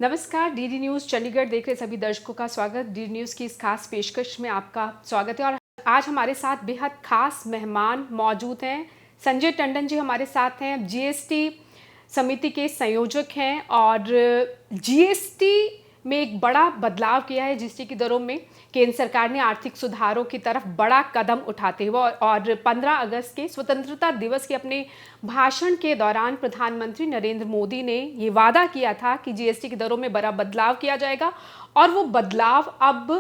नमस्कार, DD news Chandigarh देख रहे सभी दर्शकों का स्वागत। डीडी न्यूज़ की इस खास पेशकश में आपका स्वागत है और आज हमारे साथ बेहद खास मेहमान मौजूद हैं। संजय टंडन जी हमारे साथ हैं, जीएसटी समिति के संयोजक हैं और जीएसटी में एक बड़ा बदलाव किया है। जीएसटी की दरों में केंद्र सरकार ने आर्थिक सुधारों की तरफ बड़ा कदम उठाते हुए और 15 अगस्त के स्वतंत्रता दिवस के अपने भाषण के दौरान प्रधानमंत्री नरेंद्र मोदी ने ये वादा किया था कि जीएसटी की दरों में बड़ा बदलाव किया जाएगा और वो बदलाव अब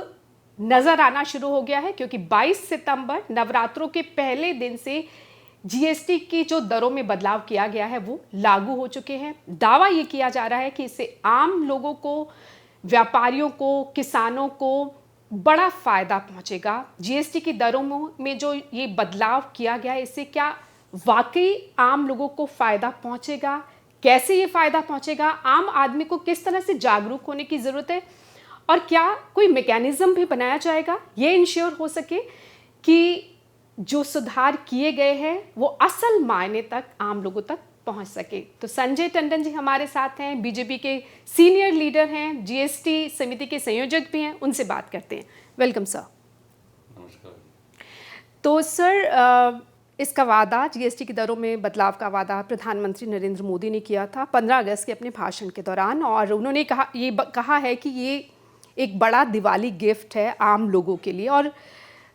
नजर आना शुरू हो गया है, क्योंकि 22 सितंबर नवरात्रों के पहले दिन से जीएसटी की जो दरों में बदलाव किया गया है वो लागू हो चुके हैं। दावा ये किया जा रहा है कि इससे आम लोगों को, व्यापारियों को, किसानों को बड़ा फायदा पहुंचेगा। जीएसटी की दरों में जो ये बदलाव किया गया है, इससे क्या वाकई आम लोगों को फायदा पहुंचेगा? कैसे ये फायदा पहुंचेगा? आम आदमी को किस तरह से जागरूक होने की जरूरत है और क्या कोई मैकेनिज्म भी बनाया जाएगा ये इंश्योर हो सके कि जो सुधार किए गए हैं वो असल मायने तक आम लोगों तक पहुंच सके। तो संजय टंडन जी हमारे साथ हैं, बीजेपी के सीनियर लीडर हैं, जीएसटी समिति के संयोजक भी हैं, उनसे बात करते हैं। Welcome sir. नमस्कार। तो सर, इसका वादा, जीएसटी की दरों में बदलाव का वादा प्रधानमंत्री नरेंद्र मोदी ने किया था 15 अगस्त के अपने भाषण के दौरान और उन्होंने कहा है कि ये एक बड़ा दिवाली गिफ्ट है आम लोगों के लिए। और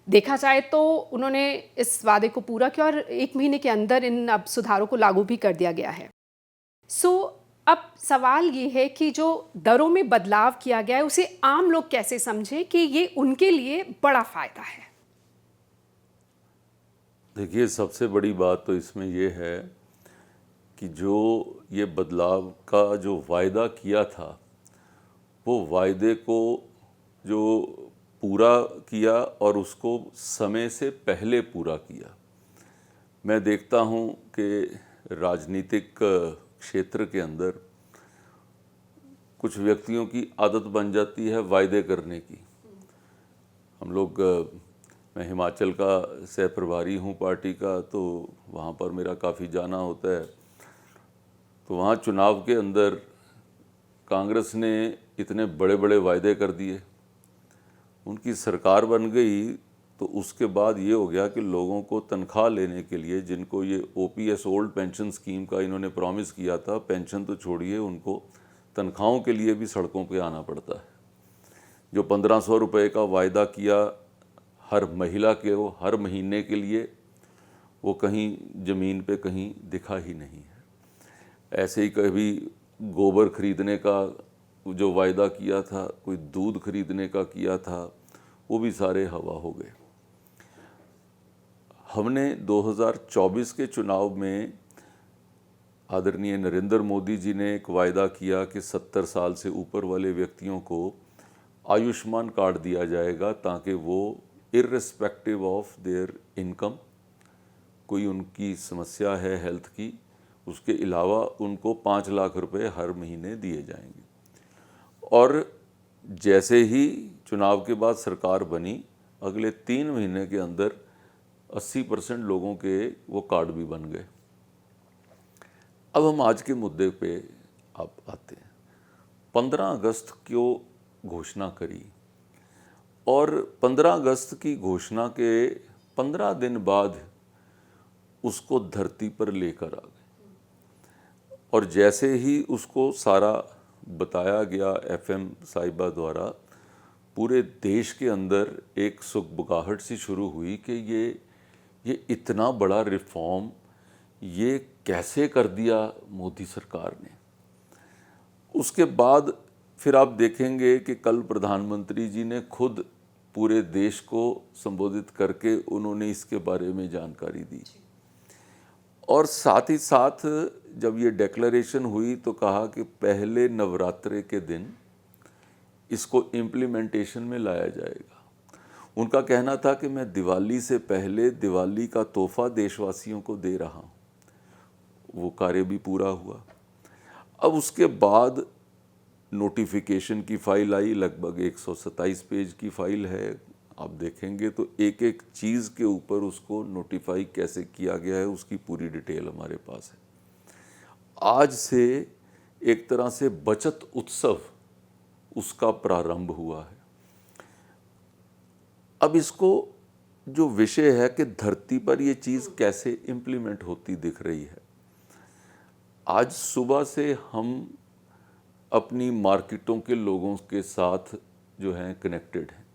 देखा जाए तो उन्होंने इस वादे को पूरा किया और 1 महीने के अंदर इन अब सुधारों को लागू भी कर दिया गया है। अब सवाल ये है कि जो दरों में बदलाव किया गया है उसे आम लोग कैसे समझे कि ये उनके लिए बड़ा फायदा है? देखिए, सबसे बड़ी बात तो इसमें ये है कि जो ये बदलाव का जो वायदा किया था, वो वायदे को जो पूरा किया और उसको समय से पहले पूरा किया। मैं देखता हूँ कि राजनीतिक क्षेत्र के अंदर कुछ व्यक्तियों की आदत बन जाती है वायदे करने की। हम लोग, मैं हिमाचल का सह प्रभारी हूँ पार्टी का, तो वहाँ पर मेरा काफ़ी जाना होता है। तो वहाँ चुनाव के अंदर कांग्रेस ने इतने बड़े बड़े वायदे कर दिए, उनकी सरकार बन गई तो उसके बाद ये हो गया कि लोगों को तनख्वाह लेने के लिए, जिनको ये ओपीएस ओल्ड पेंशन स्कीम का इन्होंने प्रॉमिस किया था, पेंशन तो छोड़िए, उनको तनख्वाहों के लिए भी सड़कों पे आना पड़ता है। जो 1500 रुपये का वायदा किया हर महिला के, वो हर महीने के लिए, वो कहीं ज़मीन पे कहीं दिखा ही नहीं है। ऐसे ही कभी गोबर खरीदने का जो वायदा किया था, कोई दूध खरीदने का किया था, वो भी सारे हवा हो गए। हमने 2024 के चुनाव में आदरणीय नरेंद्र मोदी जी ने एक वायदा किया कि 70 साल से ऊपर वाले व्यक्तियों को आयुष्मान कार्ड दिया जाएगा, ताकि वो इर्रिस्पेक्टिव ऑफ देयर इनकम, कोई उनकी समस्या है हेल्थ की, उसके अलावा उनको 5 लाख रुपए हर महीने दिए जाएंगे। और जैसे ही चुनाव के बाद सरकार बनी, अगले 3 महीने के अंदर 80% लोगों के वो कार्ड भी बन गए। अब हम आज के मुद्दे पे आप आते हैं। 15 अगस्त क्यों घोषणा करी, और 15 अगस्त की घोषणा के 15 दिन बाद उसको धरती पर लेकर आ गए। और जैसे ही उसको सारा बताया गया एफएम साहिबा द्वारा, पूरे देश के अंदर एक सुगबुगाहट सी शुरू हुई कि ये इतना बड़ा रिफॉर्म ये कैसे कर दिया मोदी सरकार ने। उसके बाद फिर आप देखेंगे कि कल प्रधानमंत्री जी ने खुद पूरे देश को संबोधित करके उन्होंने इसके बारे में जानकारी दी। और साथ ही साथ जब ये डिक्लेरेशन हुई तो कहा कि पहले नवरात्रे के दिन इसको इम्प्लीमेंटेशन में लाया जाएगा। उनका कहना था कि मैं दिवाली से पहले दिवाली का तोहफा देशवासियों को दे रहा हूँ। वो कार्य भी पूरा हुआ। अब उसके बाद नोटिफिकेशन की फाइल आई, लगभग 127 पेज की फाइल है। आप देखेंगे तो एक एक चीज़ के ऊपर उसको नोटिफाई कैसे किया गया है, उसकी पूरी डिटेल हमारे पास है। आज से एक तरह से बचत उत्सव उसका प्रारंभ हुआ है। अब इसको जो विषय है कि धरती पर ये चीज़ कैसे इम्प्लीमेंट होती दिख रही है। आज सुबह से हम अपनी मार्केटों के लोगों के साथ जो हैं कनेक्टेड हैं,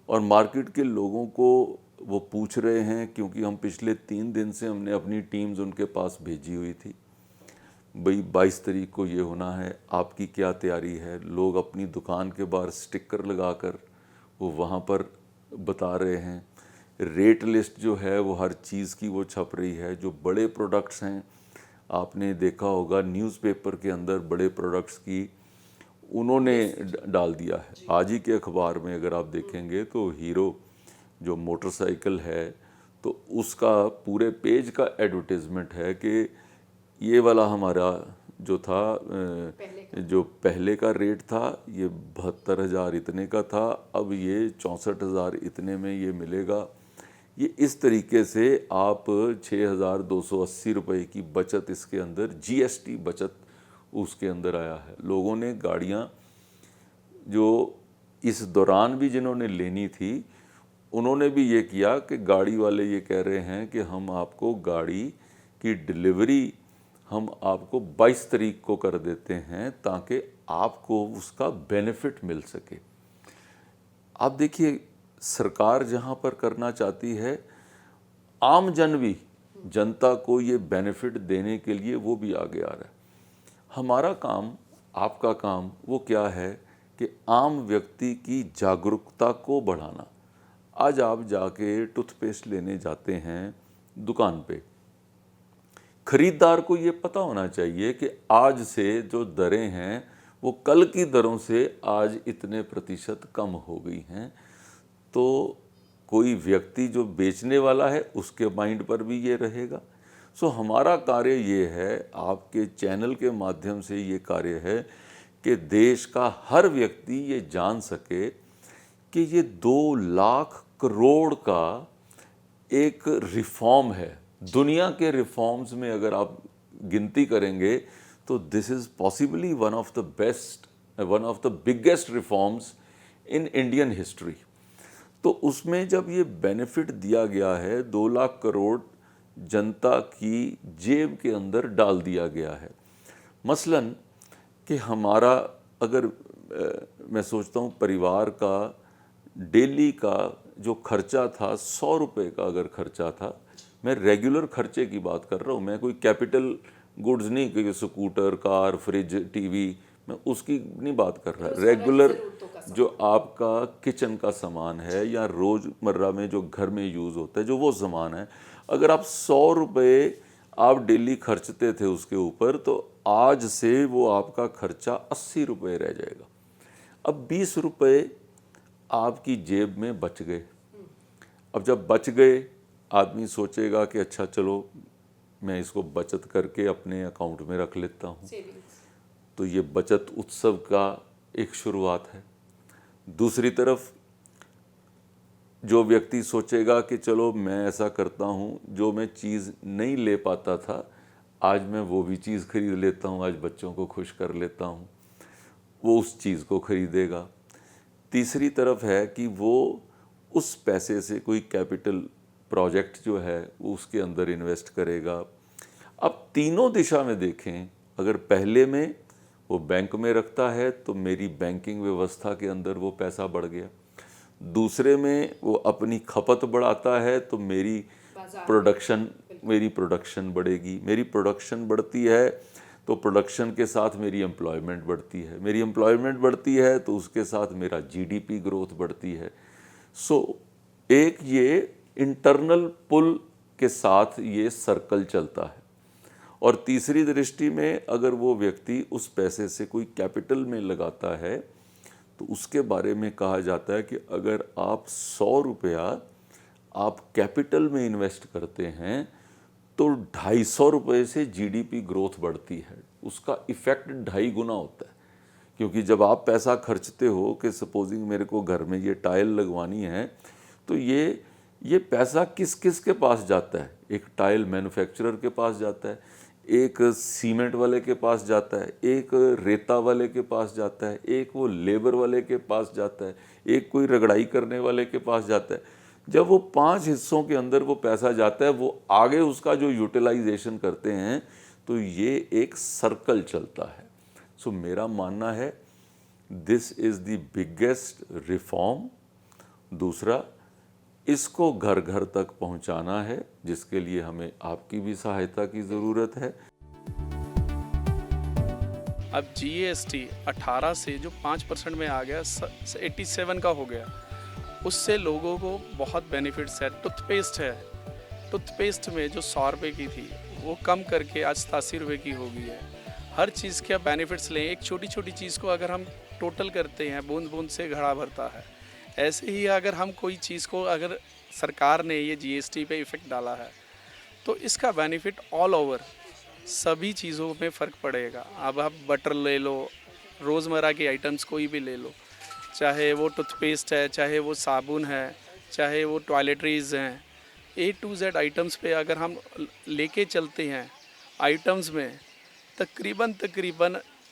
और मार्केट के लोगों को वो पूछ रहे हैं, क्योंकि हम पिछले 3 दिन से हमने अपनी टीम्स उनके पास भेजी हुई थी, भाई 22 तारीख को ये होना है, आपकी क्या तैयारी है। लोग अपनी दुकान के बाहर स्टिकर लगाकर वो वहाँ पर बता रहे हैं। रेट लिस्ट जो है वो हर चीज़ की वो छप रही है। जो बड़े प्रोडक्ट्स हैं, आपने देखा होगा न्यूज़पेपर के अंदर बड़े प्रोडक्ट्स की उन्होंने डाल दिया है। आज ही के अखबार में अगर आप देखेंगे तो हीरो जो मोटरसाइकिल है, तो उसका पूरे पेज का एडवर्टाइजमेंट है कि ये वाला हमारा जो था जो पहले का रेट था ये 72,000 इतने का था, अब ये 64,000 इतने में ये मिलेगा। ये इस तरीके से आप 6,280 रुपये की बचत, इसके अंदर जीएसटी बचत उसके अंदर आया है। लोगों ने गाड़ियाँ जो इस दौरान भी जिन्होंने लेनी थी, उन्होंने भी ये किया कि गाड़ी वाले ये कह रहे हैं कि हम आपको गाड़ी की डिलीवरी हम आपको 22 तारीख को कर देते हैं ताकि आपको उसका बेनिफिट मिल सके। आप देखिए, सरकार जहाँ पर करना चाहती है, आम जन भी जनता को ये बेनिफिट देने के लिए वो भी आगे आ रहा है। हमारा काम, आपका काम वो क्या है कि आम व्यक्ति की जागरूकता को बढ़ाना। आज आप जाके टूथपेस्ट लेने जाते हैं दुकान पे, खरीदार को ये पता होना चाहिए कि आज से जो दरें हैं वो कल की दरों से आज इतने प्रतिशत कम हो गई हैं। तो कोई व्यक्ति जो बेचने वाला है उसके माइंड पर भी ये रहेगा। सो हमारा कार्य ये है, आपके चैनल के माध्यम से ये कार्य है कि देश का हर व्यक्ति ये जान सके कि ये 2 लाख करोड़ का एक रिफॉर्म है। दुनिया के रिफॉर्म्स में अगर आप गिनती करेंगे तो this is possibly one of the best, one of the biggest reforms in Indian history. तो उसमें जब ये बेनिफिट दिया गया है, 2 लाख करोड़ जनता की जेब के अंदर डाल दिया गया है। मसलन कि हमारा अगर मैं सोचता हूँ परिवार का डेली का जो खर्चा था 100 रुपये का अगर खर्चा था, मैं रेगुलर खर्चे की बात कर रहा हूँ, मैं कोई कैपिटल गुड्स नहीं, कि स्कूटर, कार, फ्रिज, टीवी, मैं उसकी नहीं बात कर रहा। रेगुलर जो आपका किचन का सामान है या रोज़मर्रा में जो घर में यूज़ होता है, जो वो सामान है, अगर आप 100 रुपये आप डेली खर्चते थे उसके ऊपर, तो आज से वो आपका खर्चा 80 रुपये रह जाएगा। अब 20 रुपये आपकी जेब में बच गए। अब जब बच गए, आदमी सोचेगा कि अच्छा चलो मैं इसको बचत करके अपने अकाउंट में रख लेता हूँ। तो ये बचत उत्सव का एक शुरुआत है। दूसरी तरफ जो व्यक्ति सोचेगा कि चलो मैं ऐसा करता हूँ, जो मैं चीज़ नहीं ले पाता था आज मैं वो भी चीज़ खरीद लेता हूँ, आज बच्चों को खुश कर लेता हूँ, वो उस चीज़ को खरीदेगा। तीसरी तरफ है कि वो उस पैसे से कोई कैपिटल प्रोजेक्ट जो है वो उसके अंदर इन्वेस्ट करेगा। अब तीनों दिशा में देखें, अगर पहले में वो बैंक में रखता है तो मेरी बैंकिंग व्यवस्था के अंदर वो पैसा बढ़ गया। दूसरे में वो अपनी खपत बढ़ाता है तो मेरी प्रोडक्शन बढ़ेगी। मेरी प्रोडक्शन बढ़ती है तो प्रोडक्शन के साथ मेरी एम्प्लॉयमेंट बढ़ती है, मेरी एम्प्लॉयमेंट बढ़ती है तो उसके साथ मेरा जीडीपी ग्रोथ बढ़ती है। सो एक ये इंटरनल पुल के साथ ये सर्कल चलता है। और तीसरी दृष्टि में अगर वो व्यक्ति उस पैसे से कोई कैपिटल में लगाता है तो उसके बारे में कहा जाता है कि अगर आप 100 रुपया आप कैपिटल में इन्वेस्ट करते हैं तो 250 रुपये से जीडीपी ग्रोथ बढ़ती है। उसका इफ़ेक्ट 2.5 गुना होता है, क्योंकि जब आप पैसा खर्चते हो कि सपोजिंग मेरे को घर में ये टाइल लगवानी है, तो ये पैसा किस किस के पास जाता है। एक टाइल मैन्युफैक्चरर के पास जाता है, एक सीमेंट वाले के पास जाता है, एक रेता वाले के पास जाता है, एक वो लेबर वाले के पास जाता है, एक कोई रगड़ाई करने वाले के पास जाता है। जब वो 5 हिस्सों के अंदर वो पैसा जाता है, वो आगे उसका जो यूटिलाइजेशन करते हैं, तो ये एक सर्कल चलता है। सो मेरा मानना है this is the biggest reform. दूसरा, इसको घर घर तक पहुंचाना है, जिसके लिए हमें आपकी भी सहायता की ज़रूरत है। अब जीएसटी 18 से जो 5% में आ गया 87 का हो गया, उससे लोगों को बहुत बेनिफिट्स है। टूथपेस्ट है, टूथपेस्ट में जो 100 रुपये की थी वो कम करके आज 87 रुपये की हो गई है। हर चीज़ के आप बेनिफिट्स लें। एक छोटी छोटी चीज़ को अगर हम टोटल करते हैं, बूंद बूंद से घड़ा भरता है। ऐसे ही अगर हम कोई चीज़ को, अगर सरकार ने ये जीएसटी पे इफ़ेक्ट डाला है तो इसका बेनिफिट ऑल ओवर सभी चीज़ों में फ़र्क पड़ेगा। अब आप बटर ले लो, रोज़मर्रा की आइटम्स कोई भी ले लो, चाहे वो टूथपेस्ट है, चाहे वो साबुन है, चाहे वो टॉयलेटरीज़ हैं, A to Z आइटम्स पे अगर हम लेके चलते हैं आइटम्स में, तकरीबन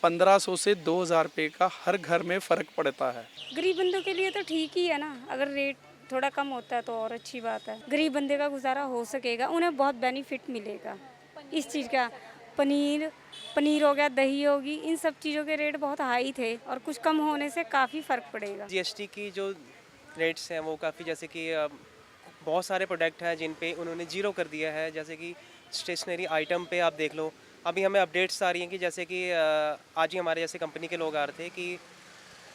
1500 से 2000 रुपये का हर घर में फ़र्क पड़ता है। गरीब बंदों के लिए तो ठीक ही है ना, अगर रेट थोड़ा कम होता है तो और अच्छी बात है। गरीब बंदे का गुजारा हो सकेगा, उन्हें बहुत बेनिफिट मिलेगा इस चीज़ का। पनीर हो गया, दही होगी, इन सब चीज़ों के रेट बहुत हाई थे और कुछ कम होने से काफ़ी फ़र्क पड़ेगा। जीएसटी की जो रेट्स हैं वो काफ़ी, जैसे कि बहुत सारे प्रोडक्ट हैं जिन पे उन्होंने जीरो कर दिया है। जैसे कि स्टेशनरी आइटम पे आप देख लो, अभी हमें अपडेट्स आ रही हैं कि जैसे कि आज ही हमारे जैसे कंपनी के लोग आ रहे थे कि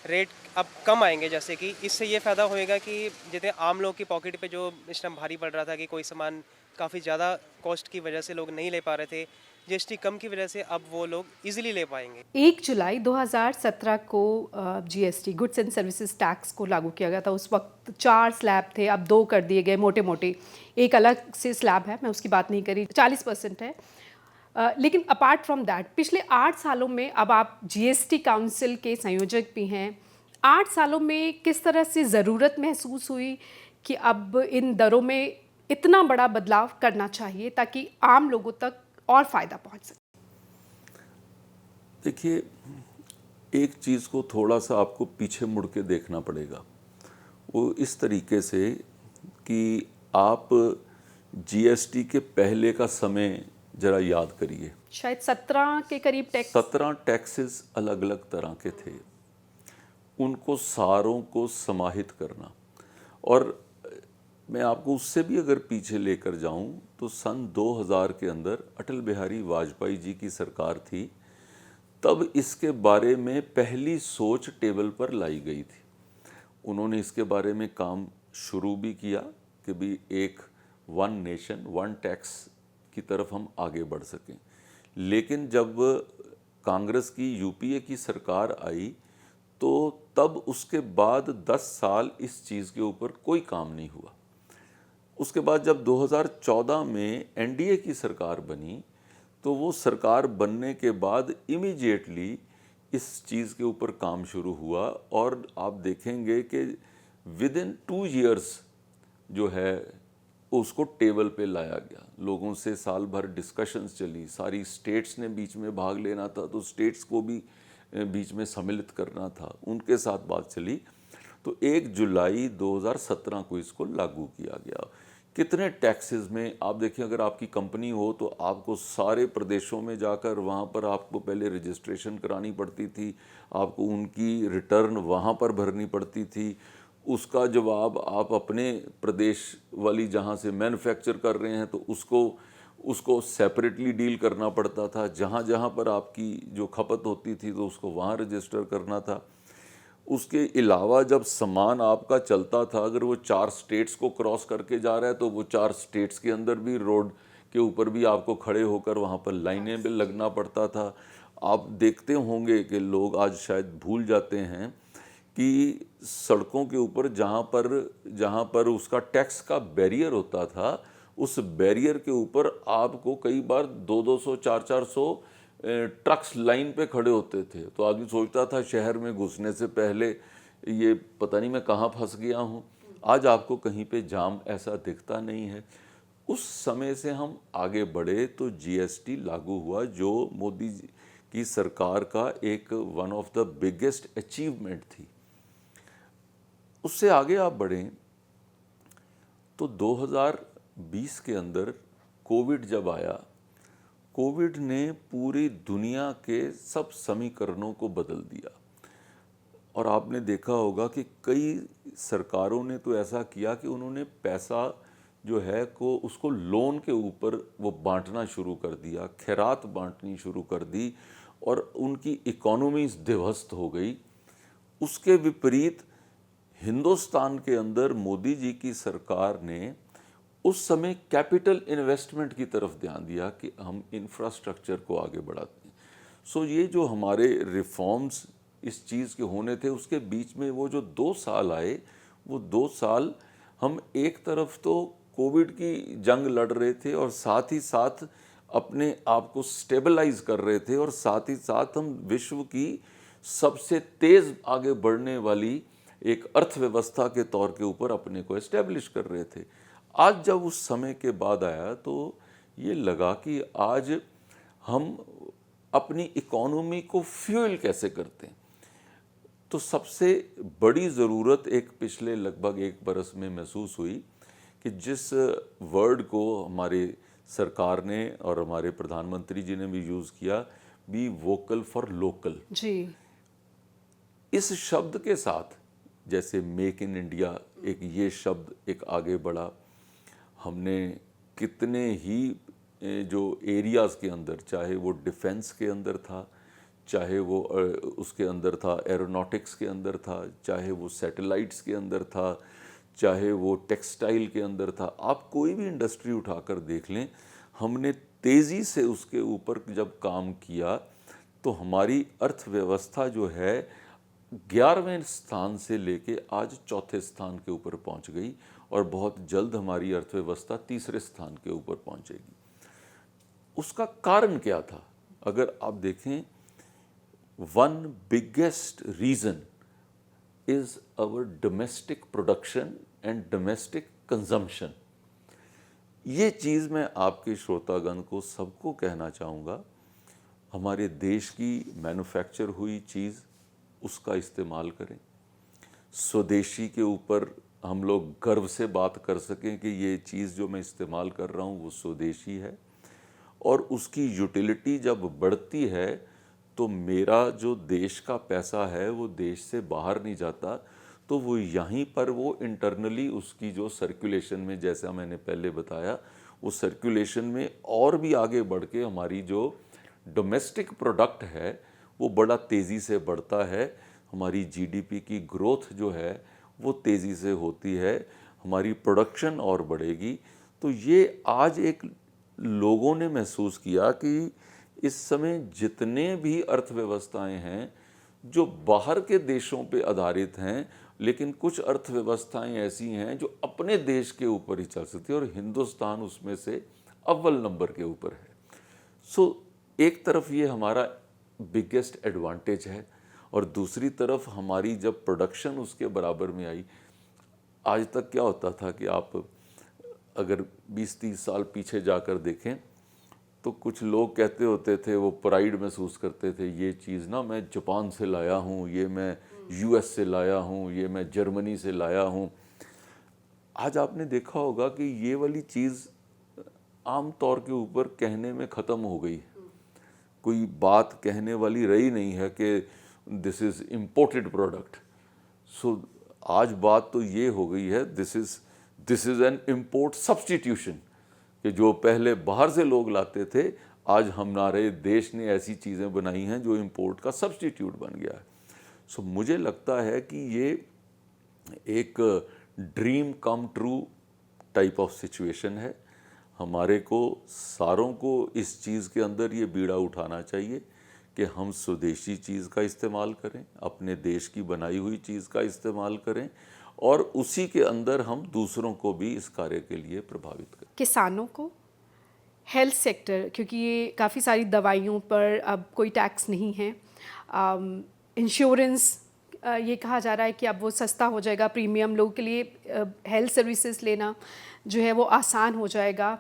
रेट अब कम आएंगे। जैसे कि इससे ये फ़ायदा होएगा कि जितने आम लोग की पॉकेट पे जो इस टाइम भारी पड़ रहा था कि कोई सामान काफ़ी ज़्यादा कॉस्ट की वजह से लोग नहीं ले पा रहे थे, जीएसटी कम की वजह से अब वो लोग इजीली ले पाएंगे। 1 जुलाई 2017 को GST goods and services tax को लागू किया गया था। उस वक्त 4 स्लैब थे, अब 2 कर दिए गए मोटे मोटे। एक अलग से स्लैब है, मैं उसकी बात नहीं करी, 40% है। लेकिन अपार्ट फ्रॉम दैट पिछले 8 सालों में, अब आप जीएसटी काउंसिल के संयोजक भी हैं, 8 सालों में किस तरह से ज़रूरत महसूस हुई कि अब इन दरों में इतना बड़ा बदलाव करना चाहिए ताकि आम लोगों तक और फ़ायदा पहुंच सके? देखिए, एक चीज़ को थोड़ा सा आपको पीछे मुड़ के देखना पड़ेगा। वो इस तरीके से कि आप जीएसटी के पहले का समय ज़रा याद करिए। शायद 17 के करीब टैक्स, 17 टैक्सेस अलग अलग तरह के थे, उनको सारों को समाहित करना। और मैं आपको उससे भी अगर पीछे लेकर जाऊं तो सन 2000 के अंदर अटल बिहारी वाजपेयी जी की सरकार थी, तब इसके बारे में पहली सोच टेबल पर लाई गई थी। उन्होंने इसके बारे में काम शुरू भी किया कि भी एक वन नेशन वन टैक्स की तरफ हम आगे बढ़ सकें। लेकिन जब कांग्रेस की यूपीए की सरकार आई तो तब उसके बाद 10 साल इस चीज़ के ऊपर कोई काम नहीं हुआ। उसके बाद जब 2014 में एनडीए की सरकार बनी तो वो सरकार बनने के बाद इमीडिएटली इस चीज़ के ऊपर काम शुरू हुआ और आप देखेंगे कि विद इन 2 इयर्स जो है उसको टेबल पे लाया गया। लोगों से साल भर डिस्कशंस चली, सारी स्टेट्स ने बीच में भाग लेना था तो स्टेट्स को भी बीच में सम्मिलित करना था, उनके साथ बात चली। तो 1 जुलाई 2017 को इसको लागू किया गया। कितने टैक्सेस में आप देखिए, अगर आपकी कंपनी हो तो आपको सारे प्रदेशों में जाकर वहाँ पर आपको पहले रजिस्ट्रेशन करानी पड़ती थी, आपको उनकी रिटर्न वहाँ पर भरनी पड़ती थी, उसका जवाब आप अपने प्रदेश वाली जहाँ से मैन्युफैक्चर कर रहे हैं तो उसको सेपरेटली डील करना पड़ता था, जहाँ जहाँ पर आपकी जो खपत होती थी तो उसको वहाँ रजिस्टर करना था। उसके अलावा जब सामान आपका चलता था, अगर वो 4 स्टेट्स को क्रॉस करके जा रहा है तो वो 4 स्टेट्स के अंदर भी रोड के ऊपर भी आपको खड़े होकर वहाँ पर लाइनें में लगना पड़ता था। आप देखते होंगे कि लोग आज शायद भूल जाते हैं कि सड़कों के ऊपर जहाँ पर उसका टैक्स का बैरियर होता था, उस बैरियर के ऊपर आपको कई बार 200-200, 400-400 ट्रक्स लाइन पे खड़े होते थे। तो आदमी सोचता था शहर में घुसने से पहले ये पता नहीं मैं कहाँ फंस गया हूँ। आज आपको कहीं पे जाम ऐसा दिखता नहीं है। उस समय से हम आगे बढ़े तो जीएसटी लागू हुआ, जो मोदी जी की सरकार का एक one of the biggest achievement थी। उससे आगे आप बढ़ें तो 2020 के अंदर कोविड जब आया, कोविड ने पूरी दुनिया के सब समीकरणों को बदल दिया। और आपने देखा होगा कि कई सरकारों ने तो ऐसा किया कि उन्होंने पैसा जो है को उसको लोन के ऊपर वो बांटना शुरू कर दिया, खैरात बांटनी शुरू कर दी और उनकी इकोनॉमीज ध्वस्त हो गई। उसके विपरीत हिंदुस्तान के अंदर मोदी जी की सरकार ने उस समय कैपिटल इन्वेस्टमेंट की तरफ ध्यान दिया कि हम इंफ्रास्ट्रक्चर को आगे बढ़ाते हैं। सो ये जो हमारे रिफॉर्म्स इस चीज़ के होने थे, उसके बीच में वो जो 2 साल आए, वो 2 साल हम एक तरफ तो कोविड की जंग लड़ रहे थे और साथ ही साथ अपने आप को स्टेबलाइज कर रहे थे और साथ ही साथ हम विश्व की सबसे तेज़ आगे बढ़ने वाली एक अर्थव्यवस्था के तौर के ऊपर अपने को एस्टेब्लिश कर रहे थे। आज जब उस समय के बाद आया तो ये लगा कि आज हम अपनी इकोनॉमी को फ्यूल कैसे करते हैं। तो सबसे बड़ी ज़रूरत एक पिछले लगभग 1 बरस में महसूस हुई कि जिस वर्ड को हमारे सरकार ने और हमारे प्रधानमंत्री जी ने भी यूज़ किया, बी वोकल फॉर लोकल जी। इस शब्द के साथ जैसे मेक इन इंडिया एक ये शब्द एक आगे बढ़ा। हमने कितने ही जो एरियाज़ के अंदर, चाहे वो डिफेंस के अंदर था, चाहे वो उसके अंदर था एरोनॉटिक्स के अंदर था, चाहे वो सैटेलाइट्स के अंदर था, चाहे वो टेक्सटाइल के अंदर था, आप कोई भी इंडस्ट्री उठाकर देख लें, हमने तेज़ी से उसके ऊपर जब काम किया तो हमारी अर्थव्यवस्था जो है 11वें स्थान से लेके आज 4थे स्थान के ऊपर पहुंच गई और बहुत जल्द हमारी अर्थव्यवस्था 3रे स्थान के ऊपर पहुंचेगी। उसका कारण क्या था? अगर आप देखें, one biggest reason is our domestic production and domestic consumption. ये चीज़ मैं आपके श्रोतागण को सबको कहना चाहूँगा, हमारे देश की मैन्युफैक्चर हुई चीज़ उसका इस्तेमाल करें। स्वदेशी के ऊपर हम लोग गर्व से बात कर सकें कि ये चीज़ जो मैं इस्तेमाल कर रहा हूँ वो स्वदेशी है, और उसकी यूटिलिटी जब बढ़ती है तो मेरा जो देश का पैसा है वो देश से बाहर नहीं जाता, तो वो यहीं पर वो इंटरनली उसकी जो सर्कुलेशन में, जैसा मैंने पहले बताया, वो सर्कुलेशन में और भी आगे बढ़ के हमारी जो डोमेस्टिक प्रोडक्ट है वो बड़ा तेज़ी से बढ़ता है। हमारी जीडीपी की ग्रोथ जो है वो तेज़ी से होती है, हमारी प्रोडक्शन और बढ़ेगी। तो ये आज एक लोगों ने महसूस किया कि इस समय जितने भी अर्थव्यवस्थाएं हैं जो बाहर के देशों पे आधारित हैं, लेकिन कुछ अर्थव्यवस्थाएं ऐसी हैं जो अपने देश के ऊपर ही चल सकती है और हिंदुस्तान उसमें से अव्वल नंबर के ऊपर है। सो एक तरफ ये हमारा बिगेस्ट एडवांटेज है और दूसरी तरफ हमारी जब प्रोडक्शन उसके बराबर में आई, आज तक क्या होता था कि आप अगर 20-30 साल पीछे जाकर देखें तो कुछ लोग कहते होते थे, वो प्राइड महसूस करते थे, ये चीज़ ना मैं जापान से लाया हूँ, ये मैं यूएस से लाया हूँ, ये मैं जर्मनी से लाया हूँ। आज आपने देखा होगा कि ये वाली चीज़ आम तौर के ऊपर कहने में ख़त्म हो गई, कोई बात कहने वाली रही नहीं है कि दिस इज़ इम्पोर्टेड प्रोडक्ट। सो आज बात तो ये हो गई है, this is an import substitution, कि जो पहले बाहर से लोग लाते थे आज हमारे देश ने ऐसी चीज़ें बनाई हैं जो इम्पोर्ट का सब्स्टिट्यूट बन गया है। सो मुझे लगता है कि ये एक dream come true type of situation है। हमारे को सारों को इस चीज़ के अंदर ये बीड़ा उठाना चाहिए कि हम स्वदेशी चीज़ का इस्तेमाल करें, अपने देश की बनाई हुई चीज़ का इस्तेमाल करें और उसी के अंदर हम दूसरों को भी इस कार्य के लिए प्रभावित करें। किसानों को, हेल्थ सेक्टर, क्योंकि ये काफ़ी सारी दवाइयों पर अब कोई टैक्स नहीं है, इंश्योरेंस ये कहा जा रहा है कि अब वो सस्ता हो जाएगा, प्रीमियम लोगों के लिए हेल्थ सर्विसेज लेना जो है वो आसान हो जाएगा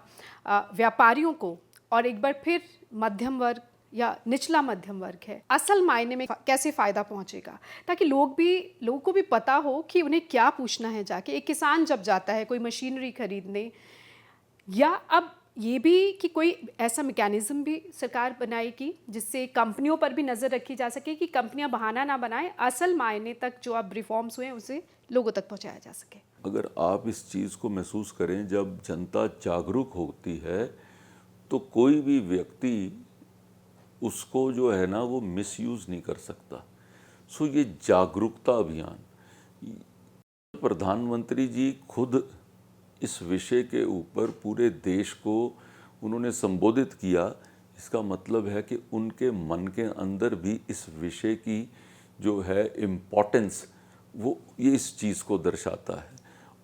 व्यापारियों को, और एक बार फिर मध्यम वर्ग या निचला मध्यम वर्ग है असल मायने में कैसे फ़ायदा पहुंचेगा, ताकि लोगों को भी पता हो कि उन्हें क्या पूछना है जाके। एक किसान जब जाता है कोई मशीनरी खरीदने, या अब ये भी कि कोई ऐसा मैकेनिज्म भी सरकार बनाएगी जिससे कंपनियों पर भी नज़र रखी जा सके कि कंपनियां बहाना ना बनाएं, असल मायने तक जो अब रिफॉर्म्स हुए हैं उसे लोगों तक पहुंचाया जा सके। अगर आप इस चीज़ को महसूस करें, जब जनता जागरूक होती है तो कोई भी व्यक्ति उसको जो है ना वो मिसयूज़ नहीं कर सकता। सो ये जागरूकता अभियान, प्रधानमंत्री जी खुद इस विषय के ऊपर पूरे देश को उन्होंने संबोधित किया, इसका मतलब है कि उनके मन के अंदर भी इस विषय की जो है इम्पोर्टेंस, वो ये इस चीज़ को दर्शाता है।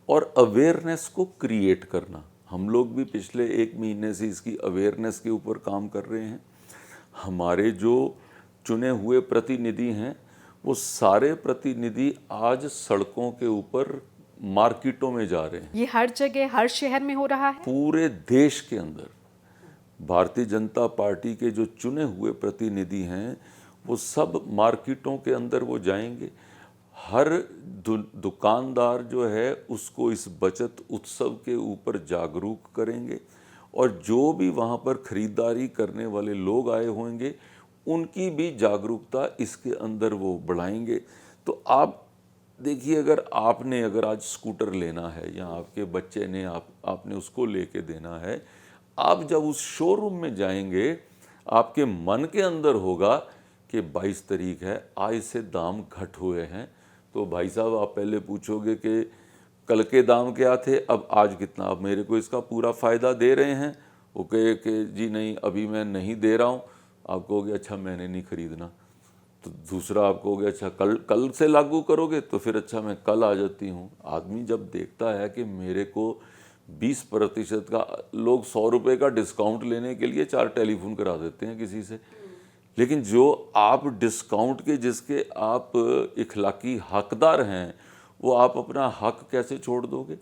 और अवेयरनेस को क्रिएट करना, हम लोग भी पिछले 1 महीने से इसकी अवेयरनेस के ऊपर काम कर रहे हैं। हमारे जो चुने हुए प्रतिनिधि हैं वो सारे प्रतिनिधि आज सड़कों के ऊपर मार्केटों में जा रहे हैं। ये हर जगह हर शहर में हो रहा है, पूरे देश के अंदर भारतीय जनता पार्टी के जो चुने हुए प्रतिनिधि हैं वो सब मार्केटों के अंदर वो जाएंगे। हर दुकानदार जो है उसको इस बचत उत्सव के ऊपर जागरूक करेंगे, और जो भी वहाँ पर खरीदारी करने वाले लोग आए होंगे उनकी भी जागरूकता इसके अंदर वो बढ़ाएंगे। तो आप देखिए, अगर आज स्कूटर लेना है या आपके बच्चे ने आपने उसको लेके देना है, आप जब उस शोरूम में जाएंगे आपके मन के अंदर होगा कि 22 तारीख है, आज से दाम घट हुए हैं। तो भाई साहब आप पहले पूछोगे कि कल के दाम क्या थे, अब आज कितना, अब मेरे को इसका पूरा फ़ायदा दे रहे हैं। वो कहे कि जी नहीं अभी मैं नहीं दे रहा हूँ, आप कहोगे अच्छा मैंने नहीं खरीदना। तो दूसरा आप कहोगे अच्छा कल से लागू करोगे, तो फिर अच्छा मैं कल आ जाती हूँ। आदमी जब देखता है कि मेरे को 20% का, लोग 100 रुपये का डिस्काउंट लेने के लिए 4 टेलीफोन करा देते हैं किसी से, लेकिन जो आप डिस्काउंट के जिसके आप इखलाकी हकदार हैं वो आप अपना हक कैसे छोड़ दोगे।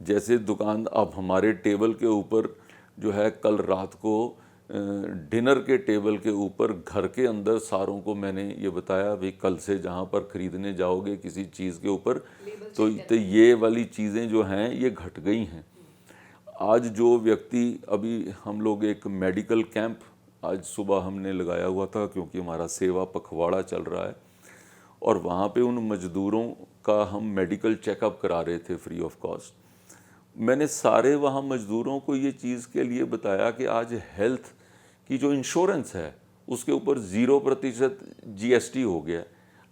जैसे दुकान, अब हमारे टेबल के ऊपर जो है कल रात को डिनर के टेबल के ऊपर घर के अंदर सारों को मैंने ये बताया भाई कल से जहाँ पर ख़रीदने जाओगे किसी चीज़ के ऊपर तो ये वाली चीज़ें जो हैं ये घट गई हैं। आज जो व्यक्ति, अभी हम लोग एक मेडिकल कैंप आज सुबह हमने लगाया हुआ था क्योंकि हमारा सेवा पखवाड़ा चल रहा है, और वहाँ पे उन मज़दूरों का हम मेडिकल चेकअप करा रहे थे फ्री ऑफ कॉस्ट। मैंने सारे वहाँ मज़दूरों को ये चीज़ के लिए बताया कि आज हेल्थ की जो इंश्योरेंस है उसके ऊपर 0% GST हो गया है।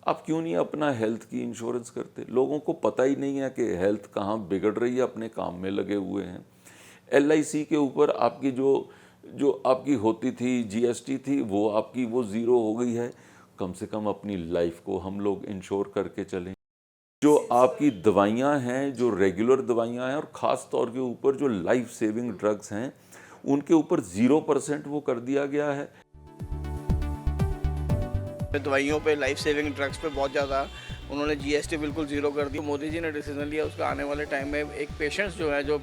आप क्यों नहीं अपना हेल्थ की इंश्योरेंस करते? लोगों को पता ही नहीं है कि हेल्थ कहाँ बिगड़ रही है, अपने काम में लगे हुए हैं। LIC के ऊपर आपकी जो आपकी होती थी GST थी वो आपकी वो 0 हो गई है। कम से कम अपनी लाइफ को हम लोग इंश्योर करके चलें। जो आपकी दवाइयाँ हैं, जो रेगुलर दवाइयाँ हैं, और ख़ास तौर के ऊपर जो लाइफ सेविंग ड्रग्स हैं उनके ऊपर 0% वो कर दिया गया है। दवाइयों पे, लाइफ सेविंग ड्रग्स पे बहुत ज़्यादा उन्होंने GST बिल्कुल 0 कर दी। मोदी जी ने डिसीजन लिया उसका आने वाले टाइम में एक पेशेंट्स जो है जो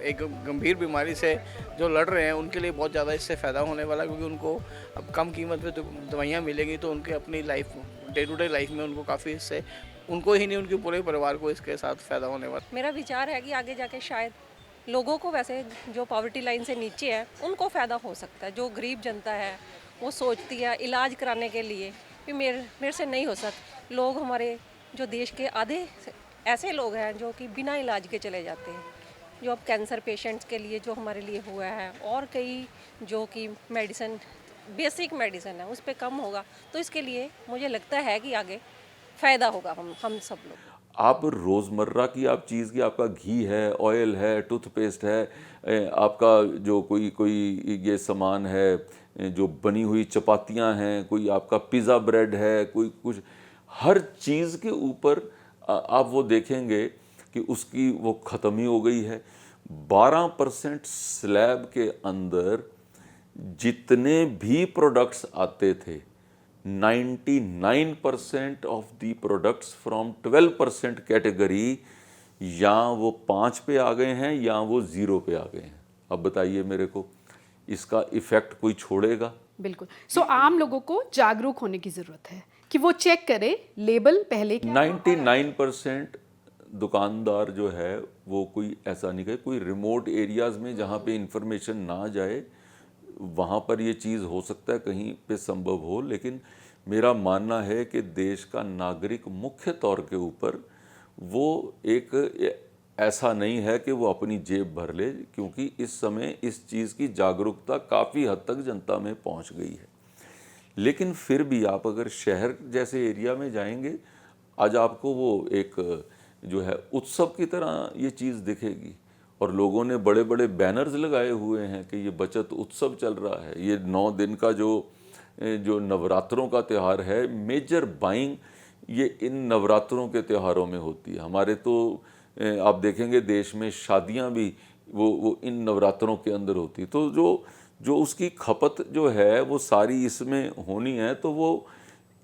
एक गंभीर बीमारी से जो लड़ रहे हैं उनके लिए बहुत ज़्यादा इससे फ़ायदा होने वाला है, क्योंकि उनको अब कम कीमत पे दवाइयाँ मिलेंगी तो उनके अपनी life, day to day life में उनको काफ़ी इससे, उनको ही नहीं उनके पूरे परिवार को इसके साथ फ़ायदा होने वाला। मेरा विचार है कि आगे जाके शायद लोगों को, वैसे जो पॉवर्टी लाइन से नीचे है उनको फ़ायदा हो सकता है। जो गरीब जनता है वो सोचती है इलाज कराने के लिए कि मेरे से नहीं हो सकता। लोग हमारे जो देश के आधे ऐसे लोग हैं जो कि बिना इलाज के चले जाते हैं, जो अब कैंसर पेशेंट्स के लिए जो हमारे लिए हुआ है, और कई जो कि मेडिसिन, बेसिक मेडिसिन है उस पर कम होगा, तो इसके लिए मुझे लगता है कि आगे फ़ायदा होगा हम सब लोग। आप रोज़मर्रा की आप चीज़ की, आपका घी है, ऑयल है, टूथपेस्ट है, आपका जो कोई ये सामान है, जो बनी हुई चपातियाँ हैं, कोई आपका पिज़्ज़ा ब्रेड है, कोई कुछ, हर चीज़ के ऊपर आप वो देखेंगे कि उसकी वो ख़त्म ही हो गई है। 12% स्लैब के अंदर जितने भी प्रोडक्ट्स आते थे 99% of the products from 12% category या वो 5 पे आ गए हैं या वो 0 पे आ गए हैं। अब बताइए मेरे को, इसका इफ़ेक्ट कोई छोड़ेगा? बिल्कुल। सो आम लोगों को जागरूक होने की ज़रूरत है कि वो चेक करे लेबल पहले क्या 99% दुकानदार जो है वो कोई ऐसा नहीं कहे, कोई रिमोट एरियाज़ में जहाँ पे इंफॉर्मेशन ना जाए वहाँ पर ये चीज़ हो सकता है कहीं पे संभव हो, लेकिन मेरा मानना है कि देश का नागरिक मुख्य तौर के ऊपर वो एक ऐसा नहीं है कि वो अपनी जेब भर ले, क्योंकि इस समय इस चीज़ की जागरूकता काफ़ी हद तक जनता में पहुँच गई है। लेकिन फिर भी आप अगर शहर जैसे एरिया में जाएंगे, आज आपको वो एक जो है उत्सव की तरह ये चीज़ दिखेगी और लोगों ने बड़े बड़े बैनर्स लगाए हुए हैं कि ये बचत उत्सव चल रहा है। ये 9 दिन का जो नवरात्रों का त्यौहार है, मेजर बाइंग ये इन नवरात्रों के त्योहारों में होती है। हमारे तो आप देखेंगे देश में शादियां भी वो इन नवरात्रों के अंदर होती, तो जो उसकी खपत जो है वो सारी इसमें होनी है। तो वो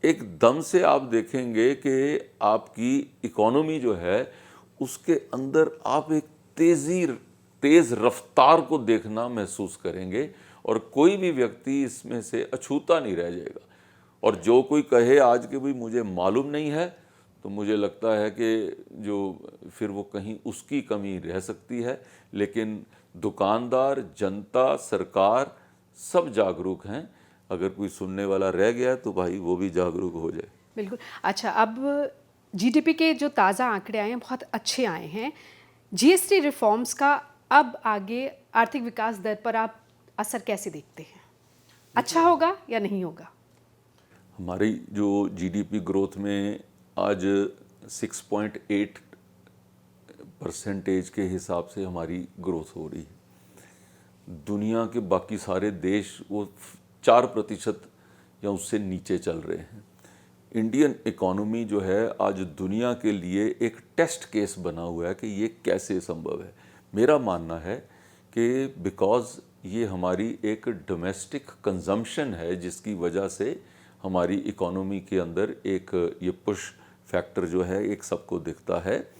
एकदम से आप देखेंगे कि आपकी इकोनॉमी जो है उसके अंदर आप एक तेज़ रफ्तार को देखना महसूस करेंगे और कोई भी व्यक्ति इसमें से अछूता नहीं रह जाएगा। और जो कोई कहे आज के भी मुझे मालूम नहीं है, तो मुझे लगता है कि जो फिर वो कहीं उसकी कमी रह सकती है। लेकिन दुकानदार, जनता, सरकार सब जागरूक हैं। अगर कोई सुनने वाला रह गया तो भाई वो भी जागरूक हो जाए। बिल्कुल। अच्छा, अब जीडीपी के जो ताज़ा आंकड़े आए हैं बहुत अच्छे आए हैं। जीएसटी रिफॉर्म्स का अब आगे आर्थिक विकास दर पर आप असर कैसे देखते हैं? अच्छा होगा या नहीं होगा? हमारी जो जीडीपी ग्रोथ में आज 6.8% के हिसाब से हमारी ग्रोथ हो रही है। दुनिया के बाकी सारे देश वो 4% या उससे नीचे चल रहे हैं। इंडियन इकोनॉमी जो है आज दुनिया के लिए एक टेस्ट केस बना हुआ है कि ये कैसे संभव है। मेरा मानना है कि बिकॉज़ ये हमारी एक डोमेस्टिक कंजम्पशन है जिसकी वजह से हमारी इकोनॉमी के अंदर एक ये पुश फैक्टर जो है एक सबको दिखता है।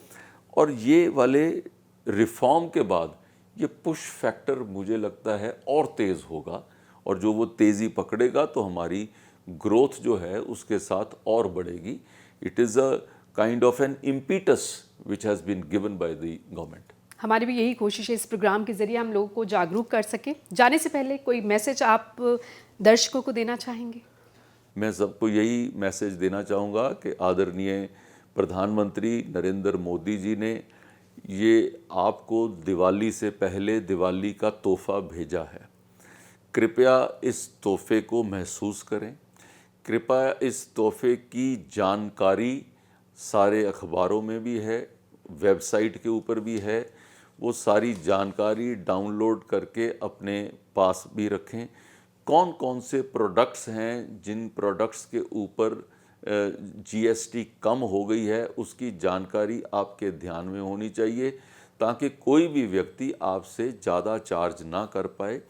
और ये वाले रिफॉर्म के बाद ये पुश फैक्टर मुझे लगता है और तेज़ होगा, और जो वो तेज़ी पकड़ेगा तो हमारी ग्रोथ जो है उसके साथ और बढ़ेगी। It is a kind of an impetus which has been given by the government. हमारी भी यही कोशिश है इस प्रोग्राम के ज़रिए हम लोगों को जागरूक कर सकें। जाने से पहले कोई मैसेज आप दर्शकों को देना चाहेंगे? मैं सबको यही मैसेज देना चाहूँगा कि आदरणीय प्रधानमंत्री नरेंद्र मोदी जी ने ये आपको दिवाली से पहले दिवाली का तोहफ़ा भेजा है। कृपया इस तोहफ़े को महसूस करें। कृपया इस तोहफ़े की जानकारी सारे अखबारों में भी है, वेबसाइट के ऊपर भी है। वो सारी जानकारी डाउनलोड करके अपने पास भी रखें। कौन कौन से प्रोडक्ट्स हैं जिन प्रोडक्ट्स के ऊपर जीएसटी कम हो गई है उसकी जानकारी आपके ध्यान में होनी चाहिए, ताकि कोई भी व्यक्ति आपसे ज़्यादा चार्ज ना कर पाए।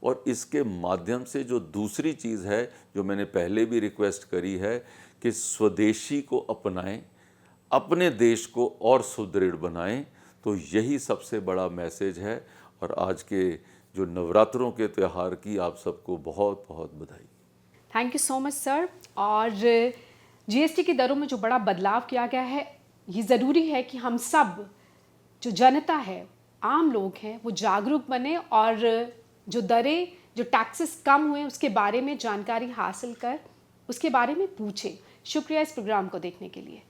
और इसके माध्यम से जो दूसरी चीज़ है जो मैंने पहले भी रिक्वेस्ट करी है कि स्वदेशी को अपनाएं, अपने देश को और सुदृढ़ बनाएं, तो यही सबसे बड़ा मैसेज है। और आज के जो नवरात्रों के त्यौहार की आप सबको बहुत बहुत बधाई। Thank you so much sir. और जीएसटी की दरों में जो बड़ा बदलाव किया गया है, ये ज़रूरी है कि हम सब जो जनता है, आम लोग हैं, वो जागरूक बने और जो दरें, जो टैक्सेस कम हुए उसके बारे में जानकारी हासिल कर उसके बारे में पूछें। शुक्रिया इस प्रोग्राम को देखने के लिए।